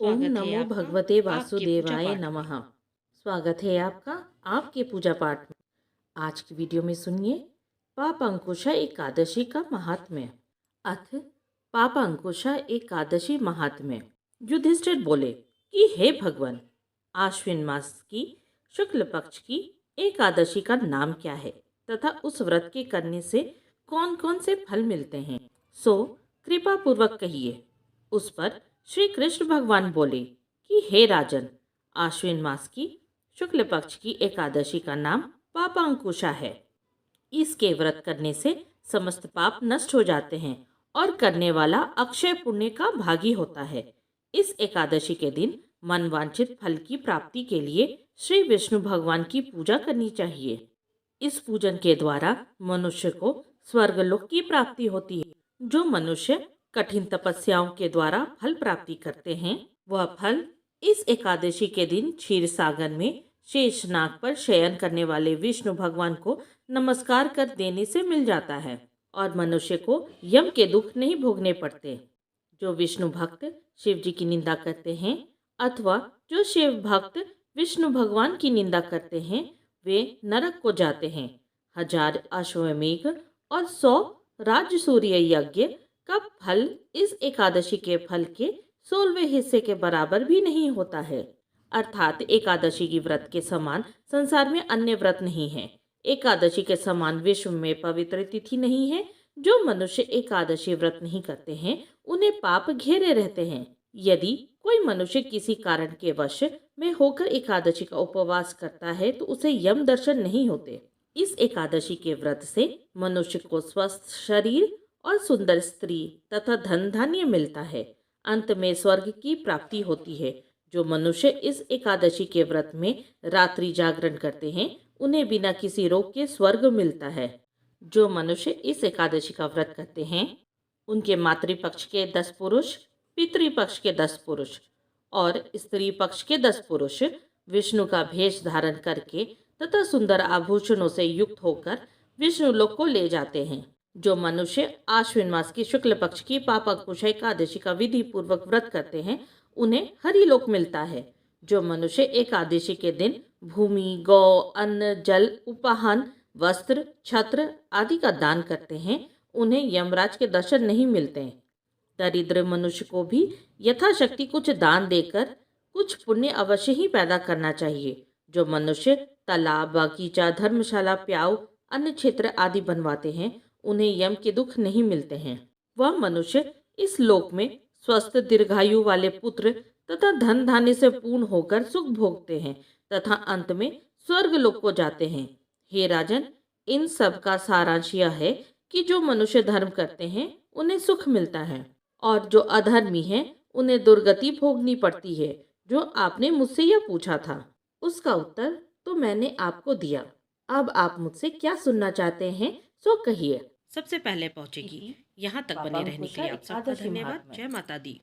ओम स्वागत है नमो आपका भगवते आपके पूजा वासुदेवाय पाठ में। नमः। स्वागत है आपका आपके पूजा पाठ में। आज की वीडियो में सुनिए पाप अंकुशा एकादशी का महात्म्य। अथ पाप अंकुशा एकादशी महात्म्य। युधिष्ठिर बोले कि हे भगवान, आश्विन मास की शुक्ल पक्ष की एकादशी का नाम क्या है तथा उस व्रत के करने से कौन कौन से फल मिलते हैं, सो कृपा पूर्वक कहिए। उस पर श्री कृष्ण भगवान बोले कि हे राजन, आश्विन मास की शुक्ल पक्ष की एकादशी का नाम पापांकुशा है। इसके व्रत करने से समस्त पाप नष्ट हो जाते हैं और करने वाला अक्षय पुण्य का भागी होता है। इस एकादशी के दिन मनवांछित फल की प्राप्ति के लिए श्री विष्णु भगवान की पूजा करनी चाहिए। इस पूजन के द्वारा मनुष्य को स्वर्गलोक की प्राप्ति होती है। जो मनुष्य कठिन तपस्याओं के द्वारा फल प्राप्ति करते हैं, वह फल इस एकादशी के दिन क्षीर सागर में शेषनाग पर शयन करने वाले विष्णु भगवान को नमस्कार कर देने से मिल जाता है और मनुष्य को यम के दुख नहीं भोगने पड़ते। जो विष्णु भक्त शिव जी की निंदा करते हैं अथवा जो शिव भक्त विष्णु भगवान की निंदा करते हैं, वे नरक को जाते हैं। 1000 अश्वमेघ और 100 राजसूय यज्ञ का फल इस एकादशी के फल के 16वें हिस्से के बराबर भी नहीं होता है। अर्थात एकादशी की व्रत के समान संसार में अन्य व्रत नहीं है। एकादशी के समान विश्व में पवित्र तिथि नहीं है। जो मनुष्य एकादशी व्रत नहीं करते हैं, उन्हें पाप घेरे रहते हैं। यदि कोई मनुष्य किसी कारण के वश में होकर एकादशी का उपवास करता है तो उसे यम दर्शन नहीं होते। इस एकादशी के व्रत से मनुष्य को स्वस्थ शरीर और सुंदर स्त्री तथा धन धान्य मिलता है। अंत में स्वर्ग की प्राप्ति होती है। जो मनुष्य इस एकादशी के व्रत में रात्रि जागरण करते हैं, उन्हें बिना किसी रोग के स्वर्ग मिलता है। जो मनुष्य इस एकादशी का व्रत करते हैं, उनके मातृपक्ष के 10 पुरुष, पितृपक्ष के 10 पुरुष और स्त्री पक्ष के 10 पुरुष विष्णु का भेष धारण करके तथा सुंदर आभूषणों से युक्त होकर विष्णु लोक को ले जाते हैं। जो मनुष्य आश्विन मास की शुक्ल पक्ष की पाप अंकुश एकादशी का विधि पूर्वक व्रत करते हैं, उन्हें हरिलोक मिलता है। जो मनुष्य एकादशी के दिन भूमि, गौ, अन्न, जल, उपाहन, वस्त्र, छत्र आदि का दान करते हैं, उन्हें यमराज के दर्शन नहीं मिलते। दरिद्र मनुष्य को भी यथाशक्ति कुछ दान देकर कुछ पुण्य अवश्य ही पैदा करना चाहिए। जो मनुष्य तालाब, बागीचा, धर्मशाला, प्याऊ, अन्य क्षेत्र आदि बनवाते हैं, उन्हें यम के दुख नहीं मिलते हैं। वह मनुष्य इस लोक में स्वस्थ दीर्घायु वाले पुत्र तथा धन धान्य से पूर्ण होकर सुख भोगते हैं तथा अंत में स्वर्ग लोक को जाते हैं। हे राजन, इन सब का सारांश यह है कि जो मनुष्य धर्म करते हैं, उन्हें सुख मिलता है और जो अधर्मी हैं, उन्हें दुर्गति भोगनी पड़ती है। जो आपने मुझसे यह पूछा था, उसका उत्तर तो मैंने आपको दिया। अब आप मुझसे क्या सुनना चाहते हैं, सो कहिए। सबसे पहले पहुंचेगी। यहाँ तक बने रहने के लिए आप सबका धन्यवाद। जय माता दी।